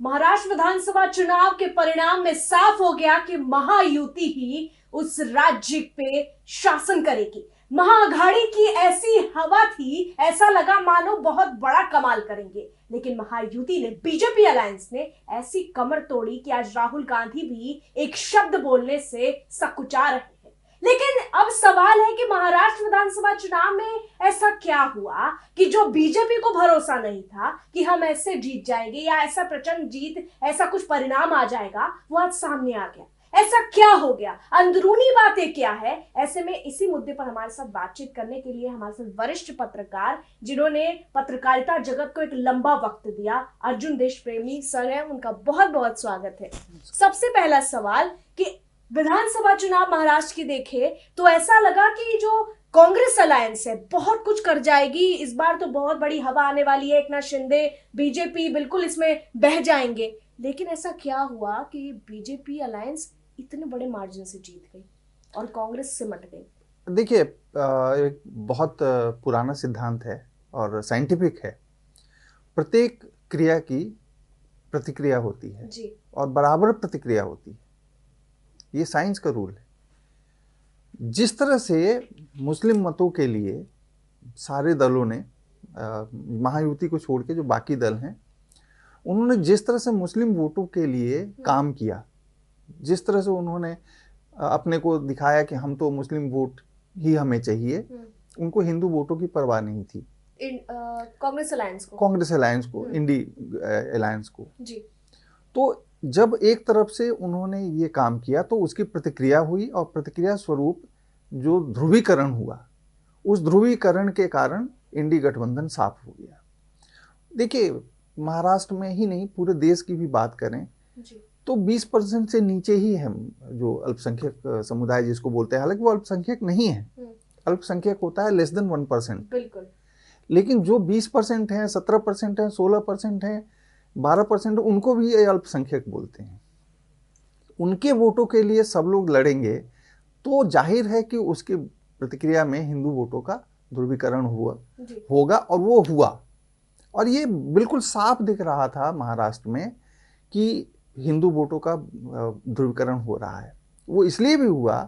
महाराष्ट्र विधानसभा चुनाव के परिणाम में साफ हो गया कि महायुति ही उस राज्य पे शासन करेगी। महाअघाड़ी की ऐसी हवा थी, ऐसा लगा मानो बहुत बड़ा कमाल करेंगे, लेकिन महायुति ने, बीजेपी अलायंस ने ऐसी कमर तोड़ी कि आज राहुल गांधी भी एक शब्द बोलने से सकुचा रहे हैं। लेकिन अब सवाल है कि महाराष्ट्र विधानसभा चुनाव में ऐसा क्या हुआ कि जो बीजेपी को भरोसा नहीं था कि हम ऐसे जीत जाएंगे या ऐसा प्रचंड जीत, ऐसा कुछ परिणाम आ जाएगा, वो आज सामने आ गया। ऐसा क्या हो गया, अंदरूनी बातें क्या है? ऐसे में इसी मुद्दे पर हमारे साथ बातचीत करने के लिए हमारे साथ वरिष्ठ पत्रकार, जिन्होंने पत्रकारिता जगत को एक लंबा वक्त दिया, अर्जुन देशप्रेमी सर हैं, उनका बहुत बहुत स्वागत है। सबसे पहला सवाल कि विधानसभा चुनाव महाराष्ट्र की देखे तो ऐसा लगा कि जो कांग्रेस अलायंस है बहुत कुछ कर जाएगी, इस बार तो बहुत बड़ी हवा आने वाली है, एकनाथ शिंदे, बीजेपी बिल्कुल इसमें बह जाएंगे। लेकिन ऐसा क्या हुआ कि बीजेपी अलायंस इतने बड़े मार्जिन से जीत गई और कांग्रेस सिमट गई? देखिए, एक बहुत पुराना सिद्धांत है और साइंटिफिक है। प्रत्येक क्रिया की प्रतिक्रिया होती है जी। और बराबर प्रतिक्रिया होती है, ये साइंस का रूल है। जिस तरह से मुस्लिम मतों के लिए सारे दलों ने, महायुति को छोड़ के जो बाकी दल हैं, उन्होंने जिस तरह से मुस्लिम वोटों के लिए काम किया, जिस तरह से उन्होंने अपने को दिखाया कि हम तो मुस्लिम वोट ही हमें चाहिए, उनको हिंदू वोटों की परवाह नहीं थी। कांग्रेस अलायंस को, इंडी अलायंस को जी। तो जब एक तरफ से उन्होंने ये काम किया तो उसकी प्रतिक्रिया हुई, और प्रतिक्रिया स्वरूप जो ध्रुवीकरण हुआ, उस ध्रुवीकरण के कारण इंडी गठबंधन साफ हो गया। देखिए, महाराष्ट्र में ही नहीं, पूरे देश की भी बात करें जी, तो 20% से नीचे ही है जो अल्पसंख्यक समुदाय जिसको बोलते हैं। हालांकि वो अल्पसंख्यक नहीं है, अल्पसंख्यक होता है लेस देन 1%। बिल्कुल। लेकिन जो 20% है, 17% है, 16% है, 12%, उनको भी ये अल्पसंख्यक बोलते हैं। उनके वोटों के लिए सब लोग लड़ेंगे तो जाहिर है कि उसकी प्रतिक्रिया में हिंदू वोटों का ध्रुवीकरण होगा, और वो हुआ। और ये बिल्कुल साफ दिख रहा था महाराष्ट्र में कि हिंदू वोटों का ध्रुवीकरण हो रहा है। वो इसलिए भी हुआ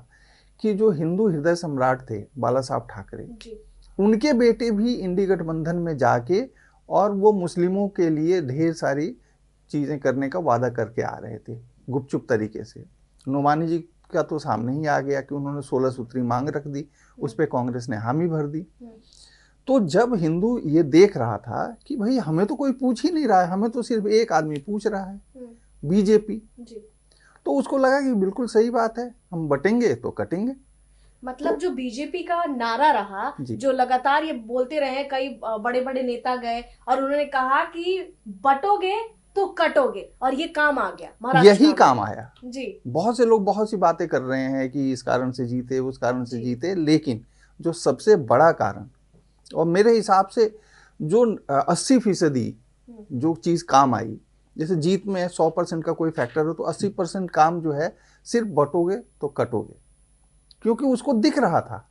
कि जो हिंदू हृदय सम्राट थे बाला साहब ठाकरे, उनके बेटे भी इंडी गठबंधन में जाके और वो मुस्लिमों के लिए ढेर सारी चीज़ें करने का वादा करके आ रहे थे गुपचुप तरीके से। नोमानी जी का तो सामने ही आ गया कि उन्होंने 16 सूत्री मांग रख दी, उस पर कांग्रेस ने हामी भर दी। तो जब हिंदू ये देख रहा था कि भाई हमें तो कोई पूछ ही नहीं रहा है, हमें तो सिर्फ एक आदमी पूछ रहा है, बीजेपी जी, तो उसको लगा कि बिल्कुल सही बात है, हम बटेंगे तो कटेंगे। मतलब तो जो बीजेपी का नारा रहा, जो लगातार ये बोलते रहे, कई बड़े बड़े नेता गए और उन्होंने कहा कि बटोगे तो कटोगे, और ये काम आ गया, यही काम आया जी। बहुत से लोग बहुत सी बातें कर रहे हैं कि इस कारण से जीते, उस कारण से जीते, लेकिन जो सबसे बड़ा कारण, और मेरे हिसाब से जो 80% जो चीज काम आई, जैसे जीत में 100% का कोई फैक्टर हो तो 80% काम जो है सिर्फ बटोगे तो कटोगे, क्योंकि उसको दिख रहा था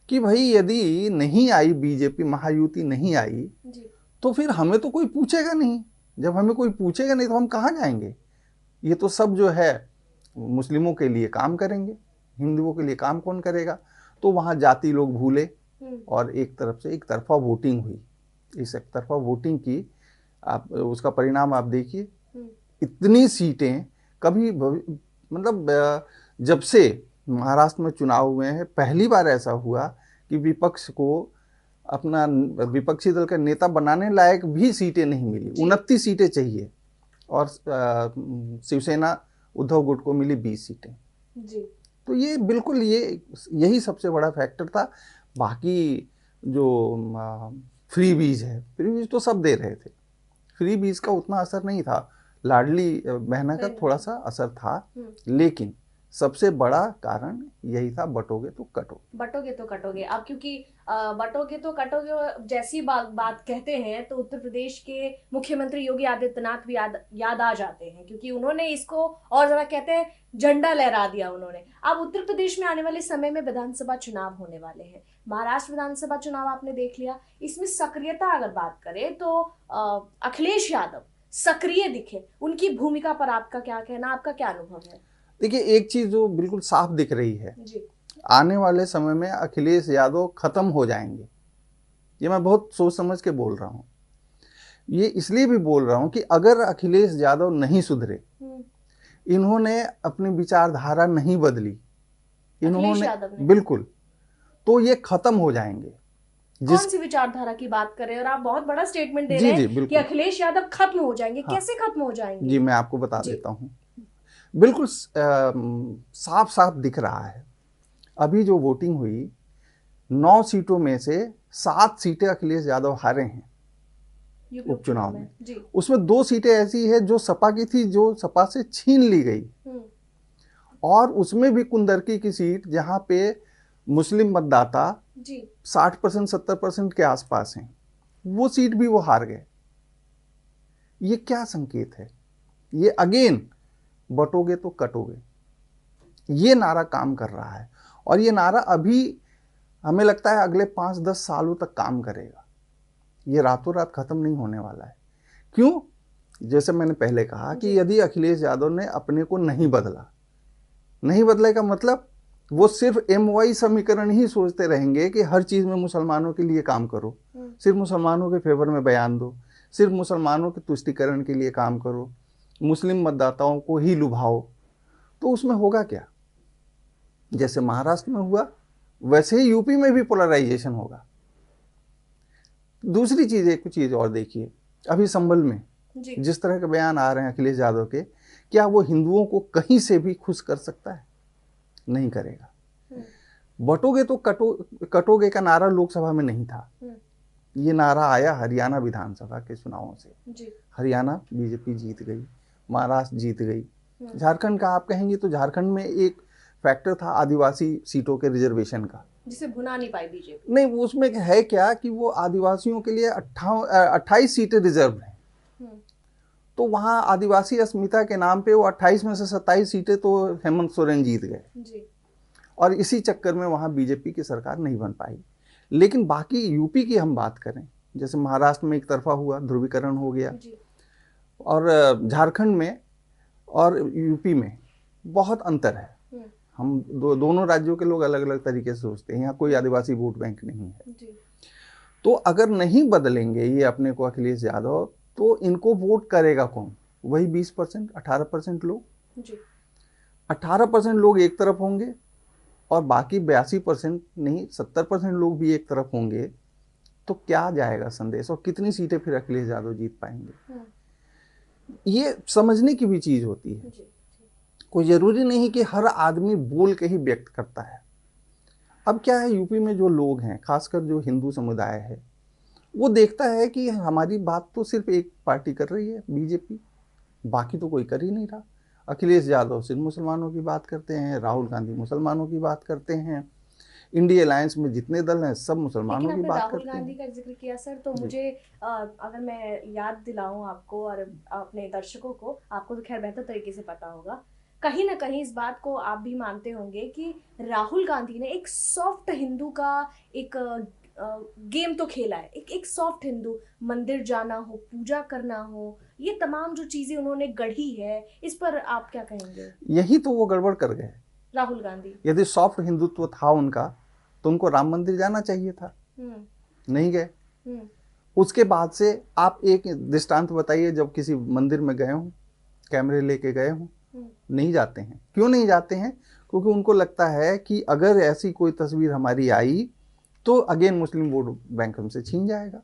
कि भाई यदि नहीं आई बीजेपी, महायुति नहीं आई तो फिर हमें तो कोई पूछेगा नहीं। जब हमें कोई पूछेगा नहीं तो हम कहाँ जाएंगे? ये तो सब जो है मुस्लिमों के लिए काम करेंगे, हिंदुओं के लिए काम कौन करेगा? तो वहाँ जाति लोग भूले और एक तरफ से एक तरफा वोटिंग हुई। इस एक तरफा वोटिंग की आप उसका परिणाम आप देखिए, इतनी सीटें कभी मतलब जब से महाराष्ट्र में चुनाव हुए हैं पहली बार ऐसा हुआ कि विपक्ष को अपना विपक्षी दल का नेता बनाने लायक भी सीटें नहीं मिली। 29 सीटें चाहिए और शिवसेना उद्धव गुट को मिली 20 सीटें जी। तो ये बिल्कुल यही सबसे बड़ा फैक्टर था। बाकी जो फ्री बीज है, फ्री बीज तो सब दे रहे थे, फ्री बीज का उतना असर नहीं था, लाडली बहना का थोड़ा सा असर था, लेकिन सबसे बड़ा कारण यही था, बटोगे तो कटोगे। बटोगे तो कटोगे। अब क्योंकि बटोगे तो कटोगे जैसी बात कहते हैं तो उत्तर प्रदेश के मुख्यमंत्री योगी आदित्यनाथ भी याद आ जाते हैं, क्योंकि उन्होंने इसको और जरा कहते हैं झंडा लहरा दिया उन्होंने। अब उत्तर प्रदेश में आने वाले समय में विधानसभा चुनाव होने वाले हैं। महाराष्ट्र विधानसभा चुनाव आपने देख लिया, इसमें सक्रियता अगर बात करें तो अखिलेश यादव सक्रिय दिखे, उनकी भूमिका पर आपका क्या कहना, आपका क्या अनुभव है? देखिए, एक चीज जो बिल्कुल साफ दिख रही है जी। आने वाले समय में अखिलेश यादव खत्म हो जाएंगे। ये मैं बहुत सोच समझ के बोल रहा हूँ। ये इसलिए भी बोल रहा हूँ कि अगर अखिलेश यादव नहीं सुधरे, इन्होंने अपनी विचारधारा नहीं बदली, इन्होंने बिल्कुल, तो ये खत्म हो जाएंगे। कौन सी विचारधारा की बात कर रहे हैं? और आप बहुत बड़ा स्टेटमेंट दे रहे हैं कि अखिलेश यादव खत्म हो जाएंगे। हाँ। कैसे खत्म हो जाएंगे? जी, मैं आपको बता देता हूँ। बिल्कुल साफ साफ दिख रहा है। अभी जो वोटिंग हुई, 9 सीटों में से 7 सीटें अखिलेश यादव हारे हैं उपचुनाव में। उसमें 2 सीटें ऐसी है जो सपा की थी, जो सपा से छीन ली गई, और उसमें भी कुंदरकी की सीट जहां पे मुस्लिम मतदाता 60% 70% के आसपास हैं, वो सीट भी वो हार गए। ये क्या संकेत है? ये अगेन बटोगे तो कटोगे, ये नारा काम कर रहा है। और ये नारा अभी हमें लगता है अगले 5-10 सालों तक काम करेगा। ये रातों रात खत्म नहीं होने वाला है। क्यों? जैसे मैंने पहले कहा कि यदि अखिलेश यादव ने अपने को नहीं बदला का मतलब वो सिर्फ MY समीकरण ही सोचते रहेंगे कि हर चीज में मुसलमानों के लिए काम करो, सिर्फ मुसलमानों के फेवर में बयान दो, सिर्फ मुसलमानों के तुष्टीकरण के लिए काम करो, मुस्लिम मतदाताओं को ही लुभाओ, तो उसमें होगा क्या? जैसे महाराष्ट्र में हुआ वैसे ही यूपी में भी पोलराइजेशन होगा। दूसरी चीज, एक चीज और देखिए, अभी संभल में जिस तरह के बयान आ रहे हैं अखिलेश यादव के, क्या वो हिंदुओं को कहीं से भी खुश कर सकता है? नहीं करेगा। बटोगे तो कटोगे का नारा लोकसभा में नहीं था। ये नारा आया हरियाणा विधानसभा के चुनावों से। हरियाणा बीजेपी जीत गई, महाराष्ट्र जीत गई। झारखंड का आप कहेंगे तो झारखंड में एक फैक्टर था आदिवासी सीटों के रिजर्वेशन का, जिसे भुना नहीं पाई बीजेपी। नहीं, वो उसमें है क्या कि वो आदिवासियों के लिए 28 सीटें रिजर्व हैं। तो वहां आदिवासी अस्मिता के नाम पे वो 28 में से 27 सीटें तो हेमंत सोरेन जीत गए, और इसी चक्कर में वहां बीजेपी की सरकार नहीं बन पाई। लेकिन बाकी यूपी की हम बात करें, जैसे महाराष्ट्र में एक तरफा हुआ, ध्रुवीकरण हो गया, और झारखंड में और यूपी में बहुत अंतर है। हम दोनों राज्यों के लोग अलग अलग तरीके से सोचते हैं। यहाँ कोई आदिवासी वोट बैंक नहीं है। तो अगर नहीं बदलेंगे ये अपने को अखिलेश यादव, तो इनको वोट करेगा कौन? वही 20%, 18% लोग। 18% लोग एक तरफ होंगे और बाकी 82% नहीं 70% लोग भी एक तरफ होंगे। तो क्या जाएगा संदेश, और कितनी सीटें फिर अखिलेश यादव जीत पाएंगे? ये समझने की भी चीज होती है। कोई जरूरी नहीं कि हर आदमी बोल के ही व्यक्त करता है। अब क्या है, यूपी में जो लोग हैं, खासकर जो हिंदू समुदाय है, वो देखता है कि हमारी बात तो सिर्फ एक पार्टी कर रही है, बीजेपी, बाकी तो कोई कर ही नहीं रहा। अखिलेश यादव सिर्फ मुसलमानों की बात करते हैं, राहुल गांधी मुसलमानों की बात करते हैं, इंडिया अलायंस में जितने दल हैं सब मुसलमानों की बात करते हैं। राहुल गांधी का जिक्र किया सर, तो मुझे अगर मैं याद दिलाऊं आपको और अपने दर्शकों को, आपको तो खैर बेहतर तरीके से पता होगा, कहीं ना कहीं इस बात को आप भी मानते होंगे कि राहुल गांधी ने एक सॉफ्ट हिंदू का एक गेम तो खेला है। एक सॉफ्ट हिंदू, मंदिर जाना हो, पूजा करना हो, ये तमाम जो चीजें उन्होंने गढ़ी है, इस पर आप क्या कहेंगे? यही तो वो गड़बड़ कर गए राहुल गांधी। यदि सॉफ्ट हिंदुत्व था उनका, तो उनको राम मंदिर जाना चाहिए था, नहीं गए। उसके बाद से आप एक दृष्टांत बताइए, जब किसी मंदिर में गए हो, कैमरे लेके गए हो, नहीं जाते हैं। क्यों नहीं जाते हैं? क्योंकि उनको लगता है कि अगर ऐसी कोई तस्वीर हमारी आई तो अगेन मुस्लिम वोट बैंक हमसे छीन जाएगा।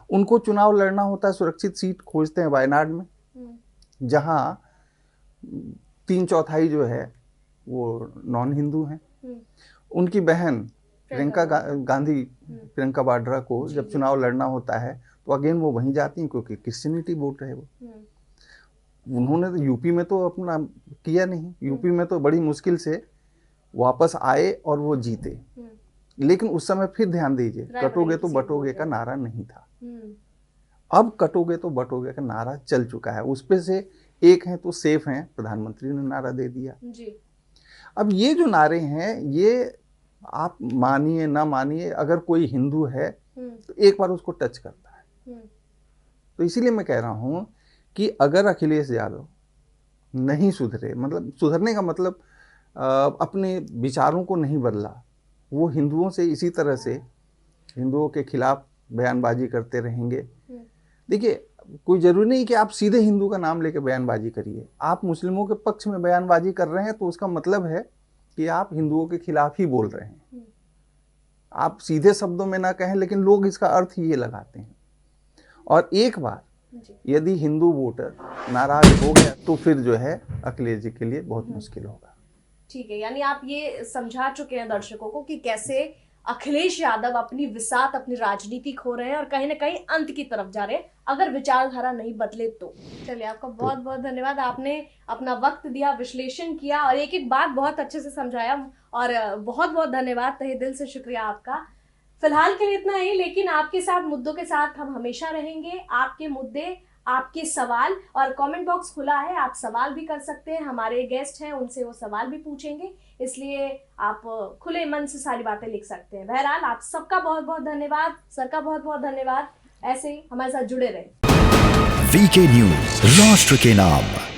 उनको चुनाव लड़ना होता है, सुरक्षित सीट खोजते हैं वायनाड में, जहां 3/4 जो है वो नॉन हिंदू हैं। उनकी बहन प्रियंका गांधी, प्रियंका वाड्रा को जब चुनाव लड़ना होता है तो अगेन वो वहीं जाती हैं, क्योंकि क्रिश्चियनिटी वोट है वो। उन्होंने तो यूपी में तो अपना किया नहीं, यूपी में तो बड़ी मुश्किल से वापस आए और वो जीते। लेकिन उस समय फिर ध्यान दीजिए, कटोगे तो बटोगे का नारा नहीं था। अब कटोगे तो बटोगे का नारा चल चुका है। उस पे से एक है तो सेफ हैं, प्रधानमंत्री ने नारा दे दिया जी। अब ये जो नारे हैं, ये आप मानिए ना मानिए, अगर कोई हिंदू है तो एक बार उसको टच करता है। तो इसीलिए मैं कह रहा हूं कि अगर अखिलेश यादव नहीं सुधरे, मतलब सुधरने का मतलब अपने विचारों को नहीं बदला, वो हिंदुओं से इसी तरह से हिंदुओं के खिलाफ बयानबाजी करते रहेंगे। देखिए, कोई जरूरी नहीं कि आप सीधे हिंदू का नाम लेकर बयानबाजी करिए। आप मुस्लिमों के पक्ष में बयानबाजी कर रहे हैं तो उसका मतलब है कि आप हिंदुओं के खिलाफ ही बोल रहे हैं। आप सीधे शब्दों में ना कहें, लेकिन लोग इसका अर्थ ही ये लगाते हैं। और एक बार यदि हिंदू वोटर नाराज हो गया तो फिर जो है अखिलेश जी के लिए बहुत मुश्किल होगा। ठीक है, यानी आप ये समझा चुके हैं दर्शकों को कि कैसे अखिलेश यादव अपनी विसात, अपनी राजनीति खो रहे हैं और कहीं ना कहीं अंत की तरफ जा रहे हैं अगर विचारधारा नहीं बदले तो। चलिए, आपका बहुत बहुत धन्यवाद, आपने अपना वक्त दिया, विश्लेषण किया और एक एक बात बहुत अच्छे से समझाया और बहुत बहुत धन्यवाद, तहे दिल से शुक्रिया आपका। फिलहाल के लिए इतना ही, लेकिन आपके साथ मुद्दों के साथ हम हमेशा रहेंगे। आपके मुद्दे, आपके सवाल, और कमेंट बॉक्स खुला है, आप सवाल भी कर सकते हैं। हमारे गेस्ट हैं, उनसे वो सवाल भी पूछेंगे, इसलिए आप खुले मन से सारी बातें लिख सकते हैं। बहरहाल, आप सबका बहुत बहुत धन्यवाद, सर का बहुत बहुत धन्यवाद। ऐसे ही हमारे साथ जुड़े रहे। वीके न्यूज, राष्ट्र के नाम।